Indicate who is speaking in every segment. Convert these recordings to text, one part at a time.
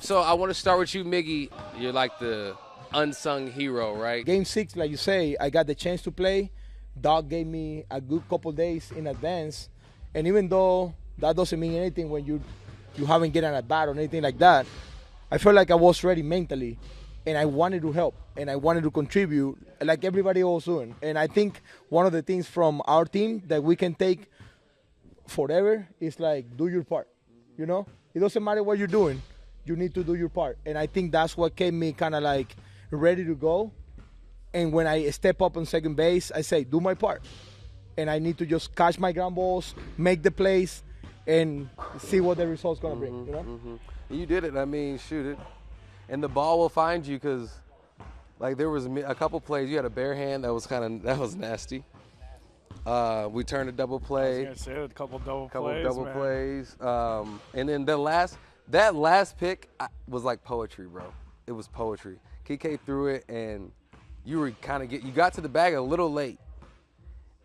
Speaker 1: So I want to start with you, Miggy. You're like the unsung hero, right?
Speaker 2: Game 6, like you say, I got the chance to play. Doc gave me a good couple days in advance. And even though that doesn't mean anything when you haven't gotten a bat or anything like that, I felt like I was ready mentally. And I wanted to help. And I wanted to contribute like everybody else doing. And I think one of the things from our team that we can take forever is like, do your part. You know? It doesn't matter what you're doing. You need to do your part. And I think that's what kept me kind of like ready to go. And when I step up on second base, I say, do my part. And I need to just catch my ground balls, make the plays, and see what the result's going to bring, you know?
Speaker 3: You did it. I mean, shoot it. And the ball will find you because, like, there was a couple plays. You had a bare hand that was nasty. We turned a double play.
Speaker 4: I was going to say, a couple double
Speaker 3: plays. And then that last pick was like poetry, bro. It was poetry. Kike threw it, and you were you got to the bag a little late.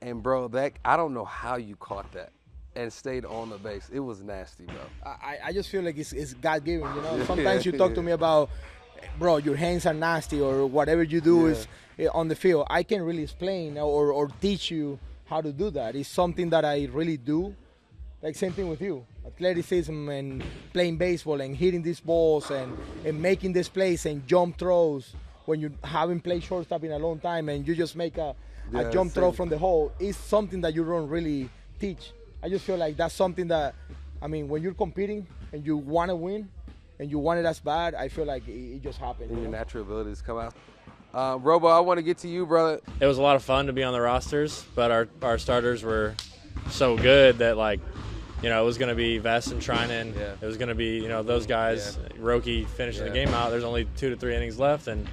Speaker 3: And, bro, I don't know how you caught that and stayed on the base. It was nasty, bro.
Speaker 2: I just feel like it's God-given, you know? Sometimes you talk to me about, bro, your hands are nasty or whatever you do is on the field. I can't really explain or teach you how to do that. It's something that I really do. Like same thing with you. Athleticism and playing baseball and hitting these balls and making these plays and jump throws when you haven't played shortstop in a long time and you just make a jump throw from the hole is something that you don't really teach. I just feel like that's something that, I mean, when you're competing and you want to win and you want it as bad, I feel like it just happens.
Speaker 3: And your natural abilities come out. Robo, I want to get to you, brother.
Speaker 5: It was a lot of fun to be on the rosters, but our starters were so good that, like, you know, it was going to be Vest and Trinan. Yeah. It was going to be, you know, those guys. Yeah. Roki finishing the game out. There's only 2 to 3 innings left, and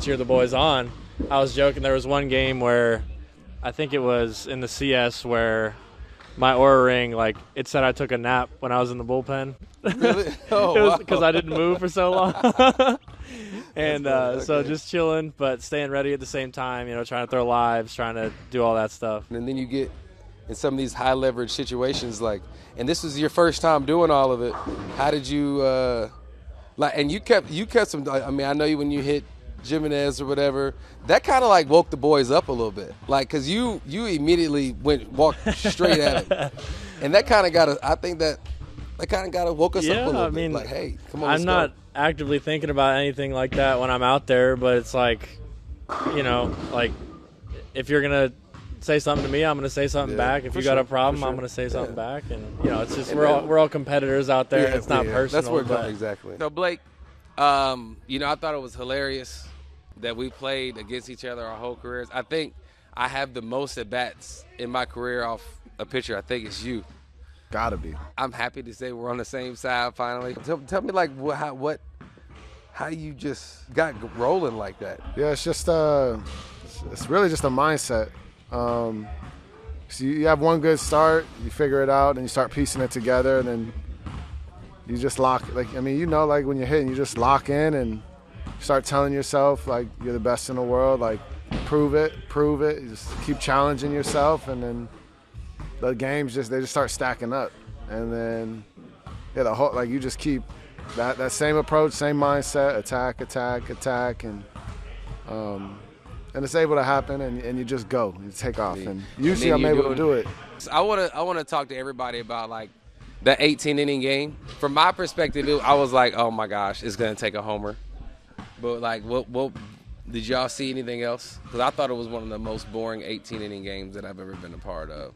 Speaker 5: cheer the boys on. I was joking. There was one game where I think it was in the CS where my Aura ring, like, it said I took a nap when I was in the bullpen.
Speaker 3: Really? Oh,
Speaker 5: it was because I didn't move for so long. And so just chilling, but staying ready at the same time, you know, trying to throw lives, trying to do all that stuff.
Speaker 3: And then you get in some of these high leverage situations, like, and this was your first time doing all of it. How did you, and you kept some, I mean, I know you when you hit Jimenez or whatever, that kind of like woke the boys up a little bit. Like, cause you immediately walked straight at it. And that kind of I think that kind of got to woke us up a little bit. Like, hey, come on,
Speaker 5: I'm not actively thinking about anything like that when I'm out there, but it's like, you know, like if you're going to say something to me, I'm going to say something back. If you got a problem, I'm going to say something back. And, you know, it's just we're all competitors out there, and it's not personal.
Speaker 3: That's where it comes, exactly.
Speaker 1: So, Blake, you know, I thought it was hilarious that we played against each other our whole careers. I think I have the most at-bats in my career off a pitcher. I think it's you.
Speaker 6: Gotta be.
Speaker 1: I'm happy to say we're on the same side finally.
Speaker 3: Tell me, like, how you just got rolling like that.
Speaker 6: Yeah, it's just it's really just a mindset. So you have one good start, you figure it out, and you start piecing it together, and then you just lock. Like, I mean, you know, like when you're hitting, you just lock in and start telling yourself like you're the best in the world. Like, prove it. You just keep challenging yourself, and then the games just start stacking up, and then the whole, like, you just keep that same approach, same mindset, attack, and it's able to happen, and you just go, you take off, and usually I'm able to do it.
Speaker 1: I want to talk to everybody about like that 18-inning game. From my perspective, I was like, oh my gosh, it's gonna take a homer. But like, what did y'all see anything else? Because I thought it was one of the most boring 18-inning games that I've ever been a part of.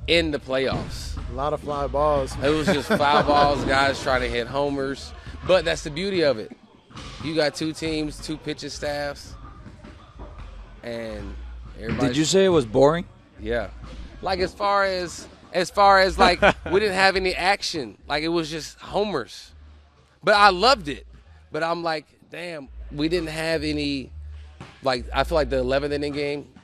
Speaker 1: In the playoffs.
Speaker 6: A lot of fly balls.
Speaker 1: It was just foul balls, guys trying to hit homers. But that's the beauty of it. You got 2 teams, 2 pitching staffs, and everybody.
Speaker 7: Did you say it was boring?
Speaker 1: Yeah. Like as far as like we didn't have any action. Like it was just homers. But I loved it. But I'm like, damn, we didn't have any. Like I feel like the 11th inning game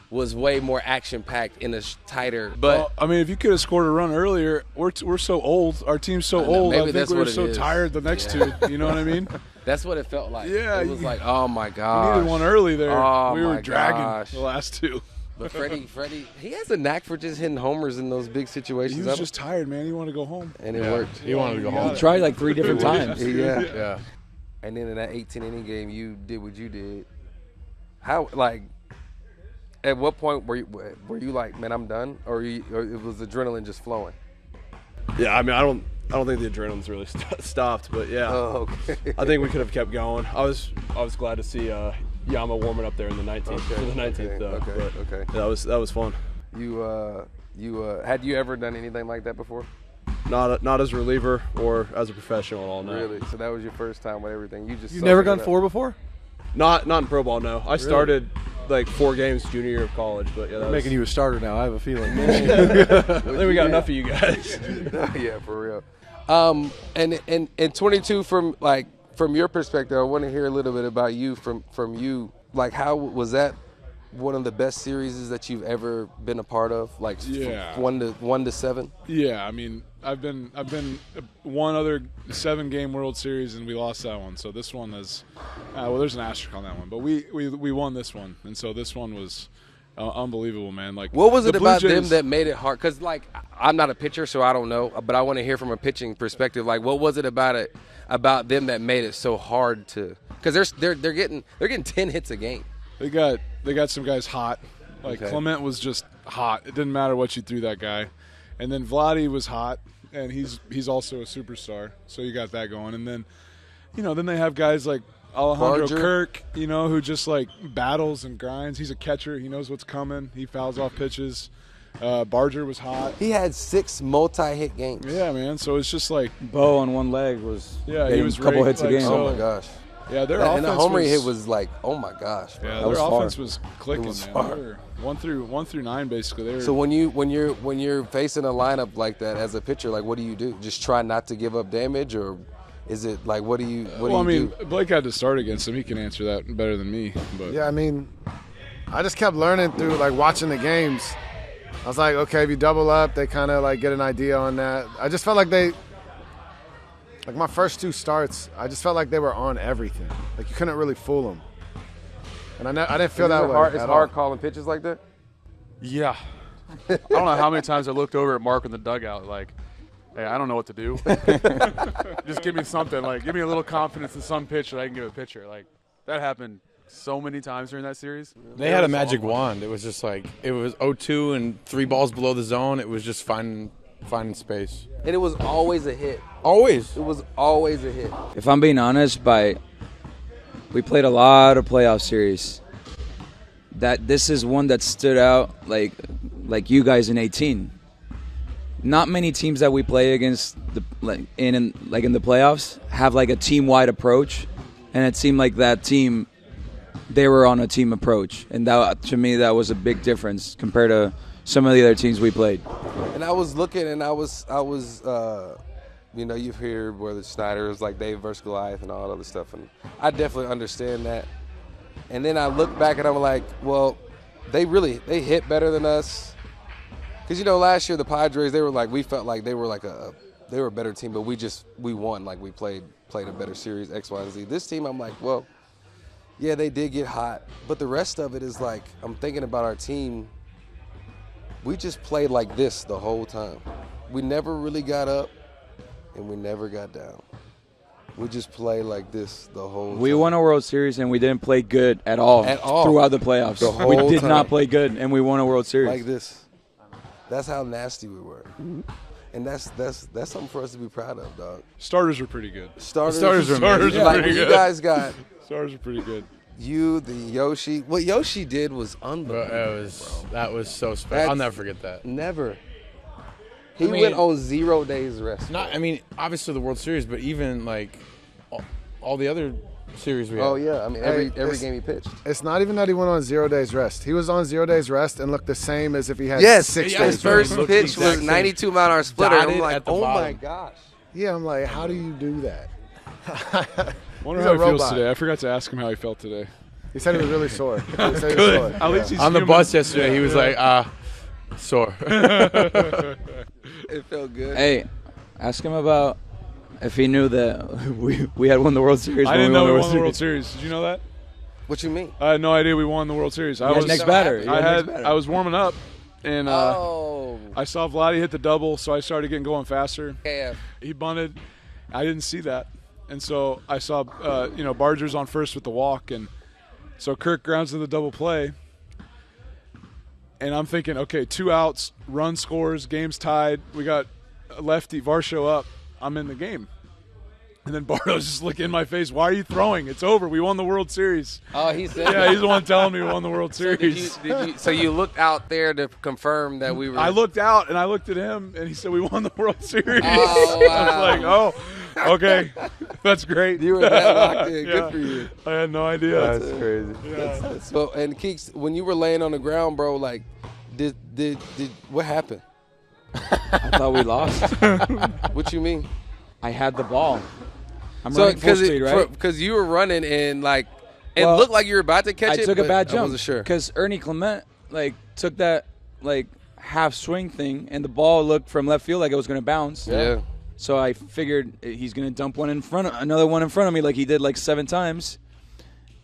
Speaker 1: was way more action-packed in a tighter. But
Speaker 4: well, I mean, if you could have scored a run earlier, we're so old. Our team's so old. I think we were so tired the next 2. You know what I mean?
Speaker 1: That's what it felt like.
Speaker 4: Yeah.
Speaker 1: It was like, oh, my gosh.
Speaker 4: We needed one early there.
Speaker 1: Oh,
Speaker 4: we were dragging the last 2.
Speaker 3: But Freddie, he has a knack for just hitting homers in those big situations.
Speaker 4: He was just tired, man. He wanted to go home.
Speaker 3: And it worked.
Speaker 7: He wanted to go home.
Speaker 8: He tried like 3 different times.
Speaker 3: Yeah. And then in that 18-inning game, you did what you did. How, like, at what point were you like, man, I'm done? Or it was adrenaline just flowing?
Speaker 7: Yeah, I mean, I don't think the adrenaline's really stopped, but yeah.
Speaker 3: Oh, okay.
Speaker 7: I think we could have kept going. I was glad to see Yama warming up there in the 19th for the 19th.
Speaker 3: Okay.
Speaker 7: Yeah, that was fun.
Speaker 3: You had you ever done anything like that before?
Speaker 7: Not as a reliever or as a professional at all. No.
Speaker 3: Really? So that was your first time with everything.
Speaker 8: You've never gone 4 before?
Speaker 7: Not in pro ball. No. I started like 4 games junior year of college, but yeah,
Speaker 4: Making you a starter now. I have a feeling.
Speaker 7: I think we got enough of you guys.
Speaker 3: Yeah, for real. And 22 from your perspective, I want to hear a little bit about you from you. Like, how was that one of the best series that you've ever been a part of? Like,
Speaker 4: yeah.
Speaker 3: 1 to 7.
Speaker 4: Yeah, I mean, I've been one other 7-game World Series and we lost that one. So this one is, there's an asterisk on that one, but we won this one, and so this one was unbelievable, man. Like,
Speaker 3: what was it
Speaker 4: Blue
Speaker 3: about
Speaker 4: Jays,
Speaker 3: them that made it hard? Because like, I'm not a pitcher, so I don't know, but I want to hear from a pitching perspective. Like, what was it about them that made it so hard to? Because they're getting 10 hits a game.
Speaker 4: They got some guys hot. Like,
Speaker 3: Okay.
Speaker 4: Clement was just hot. It didn't matter what you threw that guy. And then Vladdy was hot, and he's also a superstar. So you got that going. And then, then they have guys like Alejandro
Speaker 3: Barger.
Speaker 4: Kirk, who just like battles and grinds. He's a catcher. He knows what's coming. He fouls off pitches. Barger was hot.
Speaker 3: He had 6 multi-hit games.
Speaker 4: Yeah, man. So it's just like,
Speaker 8: Bo on one leg was
Speaker 4: he was
Speaker 8: a couple
Speaker 4: great.
Speaker 8: hits a game.
Speaker 3: Oh my gosh.
Speaker 4: Yeah, their
Speaker 3: And
Speaker 4: offense
Speaker 3: the homer hit was like, oh my gosh.
Speaker 4: Yeah,
Speaker 8: That was
Speaker 4: their
Speaker 8: far.
Speaker 4: offense was clicking.
Speaker 3: It was
Speaker 4: man.
Speaker 3: far.
Speaker 4: They were 1 through 9 basically. They were,
Speaker 3: So when you're facing a lineup like that as a pitcher, like, what do you do? Just try not to give up damage, or is it like, what do you do?
Speaker 4: Blake had to start against him. He can answer that better than me. But
Speaker 6: Yeah, I mean, I just kept learning through like watching the games. I was like, okay, if you double up, they kind of like get an idea on that. I just felt like like my first 2 starts, I just felt like they were on everything. Like, you couldn't really fool them. And I didn't feel that way.
Speaker 3: It's
Speaker 6: at
Speaker 3: hard
Speaker 6: all.
Speaker 3: calling pitches like that.
Speaker 9: Yeah. I don't know how many times I looked over at Mark in the dugout like, hey, I don't know what to do. Just give me something. Like, give me a little confidence in some pitch that I can give a pitcher. Like, that happened so many times during that series.
Speaker 10: They had a magic wand. It was just like, it was 0-2 and 3 balls below the zone. It was just finding space.
Speaker 3: And it was always a hit.
Speaker 10: Always.
Speaker 3: It was always a hit.
Speaker 8: If I'm being honest, we played a lot of playoff series. That this is one that stood out like you guys in 18. Not many teams that we play against in the playoffs have like a team-wide approach, and it seemed like that team, they were on a team approach, and that, to me, that was a big difference compared to some of the other teams we played.
Speaker 3: And I was looking, and I was you hear whether Snyder is like Dave versus Goliath and all that other stuff, and I definitely understand that. And then I look back and I'm like, well, they hit better than us. Because, last year the Padres, we felt like they were a better team, but we won. Like, we played a better series, X, Y, and Z. This team, I'm like, well, yeah, they did get hot. But the rest of it is like, I'm thinking about our team. We just played like this the whole time. We never really got up, and we never got down. We just played like this the whole time.
Speaker 8: We won a World Series, and we didn't play good at all throughout the playoffs.
Speaker 3: The whole
Speaker 8: We did
Speaker 3: time.
Speaker 8: not play good, and we won a World Series.
Speaker 3: Like this. That's how nasty we were. And that's something for us to be proud of, dog.
Speaker 4: starters are pretty good.
Speaker 3: Starters
Speaker 4: are pretty
Speaker 3: like,
Speaker 4: good.
Speaker 3: you guys got
Speaker 4: Starters are pretty good.
Speaker 3: the Yoshi. What Yoshi did was unbelievable.
Speaker 10: That was so special. I'll never forget that.
Speaker 3: Never. He went on 0 days rest.
Speaker 10: Obviously the World Series, but even like all the other series we had.
Speaker 3: Oh yeah, I mean every
Speaker 6: it's-
Speaker 3: game he pitched.
Speaker 6: It's not even that he went on 0 days rest. He was on 0 days rest and looked the same as if he had
Speaker 3: Yes,
Speaker 6: 6
Speaker 3: his
Speaker 6: days
Speaker 3: first
Speaker 6: rest.
Speaker 10: Looked the
Speaker 3: pitch
Speaker 10: exact
Speaker 3: was
Speaker 10: same.
Speaker 3: 92 mile an hour splitter.
Speaker 10: Dotted
Speaker 3: I'm like,
Speaker 10: at the
Speaker 3: oh my
Speaker 10: bottom.
Speaker 3: gosh.
Speaker 6: Yeah, I'm like, how do you do that?
Speaker 4: Wonder
Speaker 6: He's
Speaker 4: how
Speaker 6: a
Speaker 4: he feels
Speaker 6: robot.
Speaker 4: today. I forgot to ask him how he felt today.
Speaker 6: He said he was really sore. He said he was sore.
Speaker 4: At least he's
Speaker 10: On the
Speaker 4: human.
Speaker 10: bus yesterday, he was like, sore.
Speaker 3: It felt good.
Speaker 8: Hey, ask him about if he knew that we had won the World Series.
Speaker 4: I
Speaker 8: when
Speaker 4: didn't
Speaker 8: we
Speaker 4: know
Speaker 8: won
Speaker 4: we
Speaker 8: the
Speaker 4: won the World
Speaker 8: Series.
Speaker 4: Series. Did you know that?
Speaker 3: What you mean?
Speaker 4: I had no idea we won the World Series. I was
Speaker 8: next batter.
Speaker 4: I was warming up, and
Speaker 3: Oh.
Speaker 4: I saw Vladdy hit the double, so I started getting going faster.
Speaker 3: KF.
Speaker 4: He bunted. I didn't see that, and so I saw Barger's on first with the walk, and so Kirk grounds to the double play. And I'm thinking, okay, 2 outs, run scores, game's tied. We got a lefty, Varsho up. I'm in the game. And then Barto's just looking in my face. Why are you throwing? It's over. We won the World Series.
Speaker 3: Oh, he said
Speaker 4: Yeah, he's the one telling me we won the World
Speaker 3: So
Speaker 4: Series.
Speaker 3: so you looked out there to confirm that we were.
Speaker 4: I looked out, and I looked at him, and he said, we won the World Series.
Speaker 3: Oh, wow.
Speaker 4: I was like, oh, okay. That's great.
Speaker 3: You were that locked in.
Speaker 4: Yeah.
Speaker 3: Good for you.
Speaker 4: I had no idea.
Speaker 10: That's crazy.
Speaker 4: Yeah.
Speaker 3: So, and Keeks, when you were laying on the ground, bro, like, did what happened?
Speaker 8: I thought we lost.
Speaker 3: What you mean?
Speaker 8: I had the ball. I'm
Speaker 3: So,
Speaker 8: running full speed, right?
Speaker 3: Because you were running and like, it
Speaker 8: Well,
Speaker 3: looked like you were about to catch
Speaker 8: I
Speaker 3: it.
Speaker 8: took a
Speaker 3: but
Speaker 8: bad
Speaker 3: I
Speaker 8: jump
Speaker 3: wasn't sure.
Speaker 8: because Ernie Clement took that half swing thing, and the ball looked from left field like it was going to bounce.
Speaker 3: Yeah.
Speaker 8: So I figured he's going to dump another one in front of me like he did 7 times.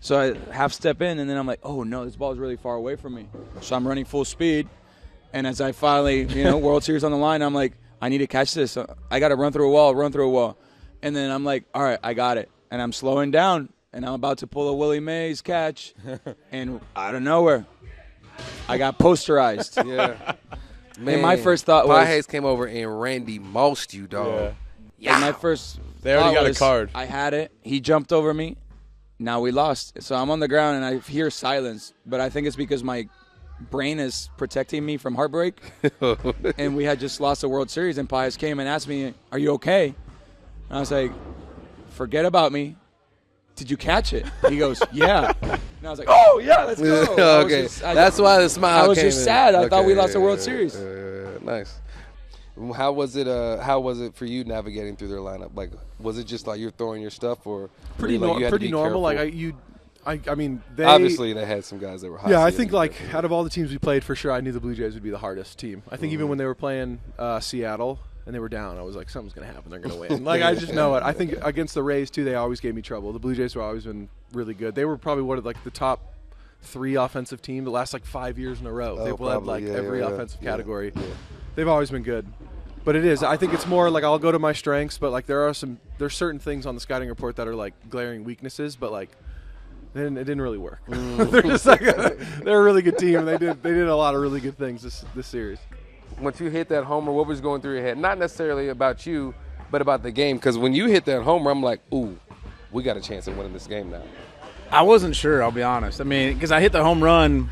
Speaker 8: So I half step in, and then I'm like, oh no, this ball is really far away from me. So I'm running full speed, and as I finally, World Series on the line, I'm like, I need to catch this. I got to run through a wall. And then I'm like, all right, I got it. And I'm slowing down, and I'm about to pull a Willie Mays catch, and out of nowhere, I got posterized.
Speaker 3: Yeah.
Speaker 8: And my first thought was,
Speaker 3: Hayes came over and Randy Mossed you, dog.
Speaker 8: and my first
Speaker 10: They already
Speaker 8: thought
Speaker 10: got a
Speaker 8: was,
Speaker 10: card.
Speaker 8: I had it. He jumped over me. Now we lost. So I'm on the ground, and I hear silence. But I think it's because my brain is protecting me from heartbreak. And we had just lost the World Series, and Pius came and asked me, are you okay? And I was like, forget about me. Did you catch it? He goes, yeah. And I was like, oh, yeah, let's go.
Speaker 3: Okay. That's why the smile
Speaker 8: I was
Speaker 3: came
Speaker 8: just
Speaker 3: in.
Speaker 8: sad. I thought
Speaker 3: Okay,
Speaker 8: we lost the
Speaker 3: yeah,
Speaker 8: World
Speaker 3: yeah,
Speaker 8: Series.
Speaker 3: Nice. How was it for you navigating through their lineup? Like, was it just like you're throwing your stuff, or
Speaker 11: Pretty
Speaker 3: you had to
Speaker 11: pretty
Speaker 3: be
Speaker 11: normal.
Speaker 3: careful?
Speaker 11: I mean, they
Speaker 3: Obviously they had some guys that were hot.
Speaker 11: Yeah, I
Speaker 3: seated.
Speaker 11: think out of all the teams we played, for sure, I knew the Blue Jays would be the hardest team. I think even when they were playing Seattle and they were down, I was like, something's going to happen. They're going to win. I just know it. I think against the Rays, too, they always gave me trouble. The Blue Jays have always been really good. They were probably one of the top 3 offensive team the last 5 years in a row. They've led every offensive category.
Speaker 3: Yeah.
Speaker 11: They've always been good. But it is. I think it's more I'll go to my strengths, but there's certain things on the scouting report that are glaring weaknesses, but it didn't really work. They're just they're a really good team, and they did a lot of really good things this series.
Speaker 3: Once you hit that homer, what was going through your head? Not necessarily about you, but about the game. Because when you hit that homer, I'm like, ooh, we got a chance of winning this game now.
Speaker 12: I wasn't sure, I'll be honest. I mean, because I hit the home run,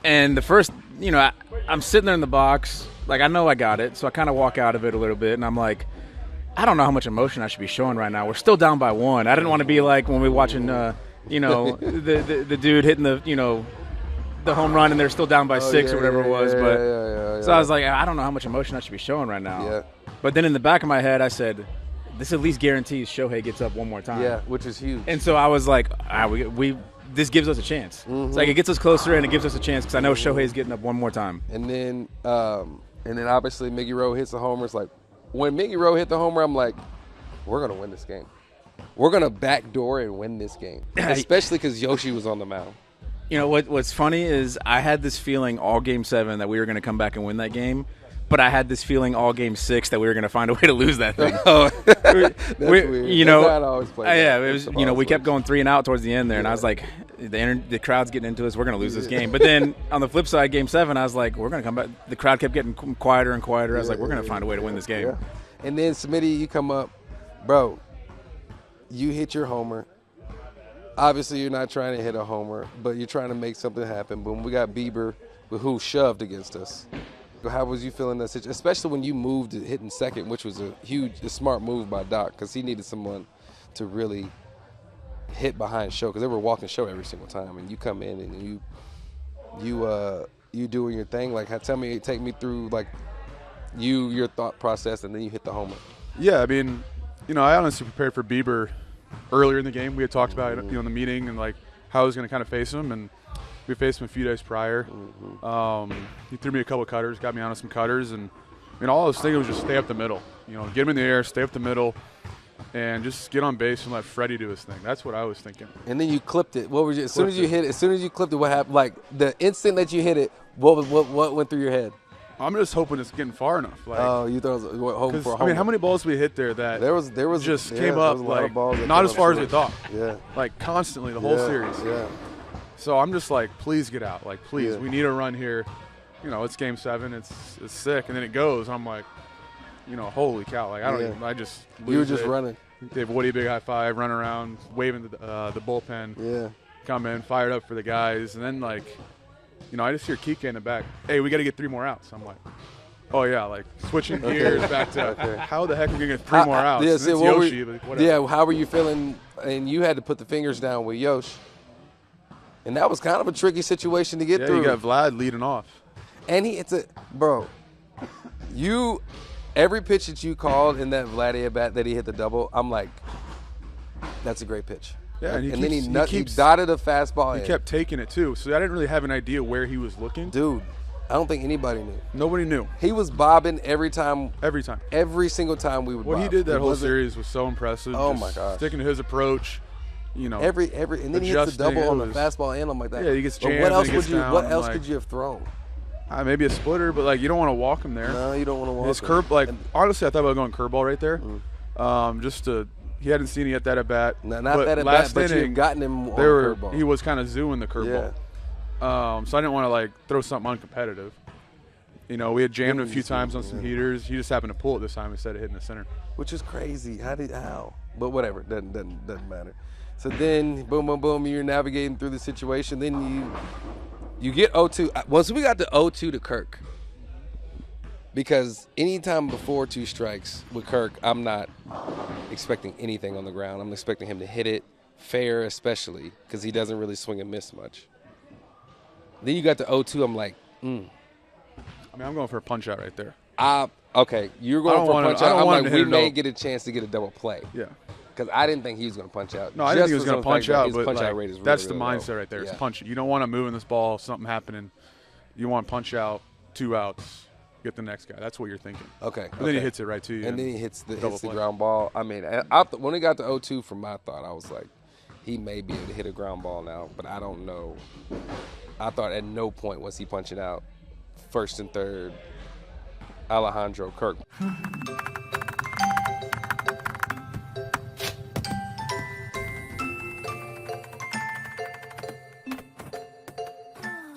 Speaker 12: and the first, I'm sitting there in the box. I know I got it, so I kind of walk out of it a little bit, and I'm like, I don't know how much emotion I should be showing right now. We're still down by 1. I didn't want to be like when we were watching, the dude hitting the home run, and they're still down by 6 or whatever it was. So I was like, I don't know how much emotion I should be showing right now.
Speaker 3: Yeah.
Speaker 12: But then in the back of my head, I said, this at least guarantees Shohei gets up one more time.
Speaker 3: Yeah, which is huge.
Speaker 12: And so I was like, this gives us a chance.
Speaker 3: Mm-hmm.
Speaker 12: It's it gets us closer, and it gives us a chance because I know Shohei's getting up one more time.
Speaker 3: And then obviously Miggy Rowe hits the homer. It's like, when Miggy Rowe hit the homer, I'm like, we're going to win this game. We're going to backdoor and win this game, especially because Yoshi was on the mound.
Speaker 12: What's funny is I had this feeling all Game 7 that we were going to come back and win that game, but I had this feeling all Game 6 that we were going to find a way to lose that thing.
Speaker 3: That's weird. Not always play
Speaker 12: it was. We kept going 3 and out towards the end there, and I was like, the crowd's getting into us. We're going to lose this game. But then on the flip side, Game 7, I was like, we're going to come back. The crowd kept getting quieter and quieter. I was like, we're going to find a way to win this game.
Speaker 3: Yeah. And then Smitty, you come up, bro. You hit your homer. Obviously, you're not trying to hit a homer, but you're trying to make something happen. Boom, we got Bieber, who shoved against us. How was you feeling that situation, especially when you moved to hitting second, which was a smart move by Doc, because he needed someone to really hit behind Show, because they were walking Show every single time, and you come in and you doing your thing. Take me through your thought process, and then you hit the homer.
Speaker 9: Yeah, I mean, I honestly prepared for Bieber earlier in the game. We had talked about it, in the meeting, and how I was going to kind of face him, and we faced him a few days prior. He threw me a couple of cutters, got me on some cutters, and all I was thinking was just stay up the middle. Get him in the air, stay up the middle. and just get on base and let Freddie do his thing. That's what I was thinking.
Speaker 3: And then you clipped it. What was as soon as you hit it? As soon as you clipped it, what happened? Like the instant that you hit it, what went through your head?
Speaker 9: I'm just hoping it's getting far enough. Like,
Speaker 3: oh, you thought it was hoping for a home
Speaker 9: I mean, how
Speaker 3: run.
Speaker 9: many balls we hit there that
Speaker 3: there was
Speaker 9: just
Speaker 3: yeah,
Speaker 9: came
Speaker 3: there
Speaker 9: up
Speaker 3: was a lot of
Speaker 9: like
Speaker 3: balls that
Speaker 9: not
Speaker 3: came
Speaker 9: as
Speaker 3: up
Speaker 9: far as
Speaker 3: short.
Speaker 9: we thought.
Speaker 3: Yeah.
Speaker 9: Like constantly the whole series.
Speaker 3: Yeah.
Speaker 9: So I'm just like, please get out. Like, please,
Speaker 3: Yeah.
Speaker 9: we need a run here. You know, it's game 7. It's sick, and then it goes. I'm like, you know, holy cow! Like I don't even. I just lose
Speaker 3: you were just
Speaker 9: it.
Speaker 3: running.
Speaker 9: Gave Woody a big high five, run around, waving the bullpen.
Speaker 3: Yeah.
Speaker 9: Come in, fired up for the guys, and then like, you know, I just hear Kike in the back. Hey, we got to get 3 more outs. I'm like, oh yeah, like switching gears back to how the heck are we gonna get 3 more outs?
Speaker 3: Yeah,
Speaker 9: And
Speaker 3: see,
Speaker 9: it's
Speaker 3: what
Speaker 9: Yoshi, but whatever.
Speaker 3: yeah, how were you feeling? And you had to put the fingers down with Yosh, and that was kind of a tricky situation to get through.
Speaker 9: You got Vlad leading off,
Speaker 3: and bro. Every pitch that you called in that Vladdy at bat that he hit the double, I'm like, that's a great pitch.
Speaker 9: Yeah, and
Speaker 3: then he dotted a fastball in.
Speaker 9: He kept taking it too, so I didn't really have an idea where he was looking.
Speaker 3: Dude, I don't think anybody knew.
Speaker 9: Nobody knew.
Speaker 3: He was bobbing every time.
Speaker 9: Every time.
Speaker 3: Every single time we would bob.
Speaker 9: What he did that whole series was so impressive.
Speaker 3: Oh
Speaker 9: Just
Speaker 3: my gosh.
Speaker 9: Sticking to his approach, you know.
Speaker 3: And then he hits the double on the fastball and I'm like that.
Speaker 9: Yeah, he gets jammed.
Speaker 3: What else
Speaker 9: and he gets down,
Speaker 3: What else could you have thrown?
Speaker 9: Maybe a splitter, but like you don't want to walk him there.
Speaker 3: No, you don't want to walk him.
Speaker 9: His curve, like honestly, I thought about going curveball right there. He hadn't seen it yet that at bat.
Speaker 3: No, not that at bat, but you had gotten him on curveball.
Speaker 9: He was kind of zooing the curveball.
Speaker 3: Yeah.
Speaker 9: So I didn't want to like throw something uncompetitive. You know, we had jammed him a few times on some heaters. He just happened to pull it this time instead of hitting the center.
Speaker 3: Which is crazy. How? But whatever, doesn't matter. So then, boom, boom, boom, you're navigating through the situation. Then you get 0-2. Once we got the 0-2 to Kirk, because anytime before 2 strikes with Kirk, I'm not expecting anything on the ground. I'm expecting him to hit it fair, especially because he doesn't really swing and miss much. Then you got the 0-2. I'm like,
Speaker 9: I mean, I'm going for a punch out right there.
Speaker 3: Okay, you're going for a punch out. I'm like, we may get a chance to get a double play.
Speaker 9: Yeah.
Speaker 3: Because I didn't think he was going to punch out.
Speaker 9: No, I didn't think he was going to punch out, but
Speaker 3: punch
Speaker 9: like,
Speaker 3: out rate is
Speaker 9: that's
Speaker 3: really,
Speaker 9: the
Speaker 3: really
Speaker 9: mindset
Speaker 3: low.
Speaker 9: right there.
Speaker 3: Yeah.
Speaker 9: It's punch. You don't want to move in this ball, something happening. You want to punch out, 2 outs, get the next guy. That's what you're thinking.
Speaker 3: Okay.
Speaker 9: And then he hits it right to you.
Speaker 3: And then he hits the
Speaker 9: play.
Speaker 3: ground ball. I mean, when he got the 0-2 from my thought, I was like, he may be able to hit a ground ball now, but I don't know. I thought at no point was he punching out first and third Alejandro Kirk.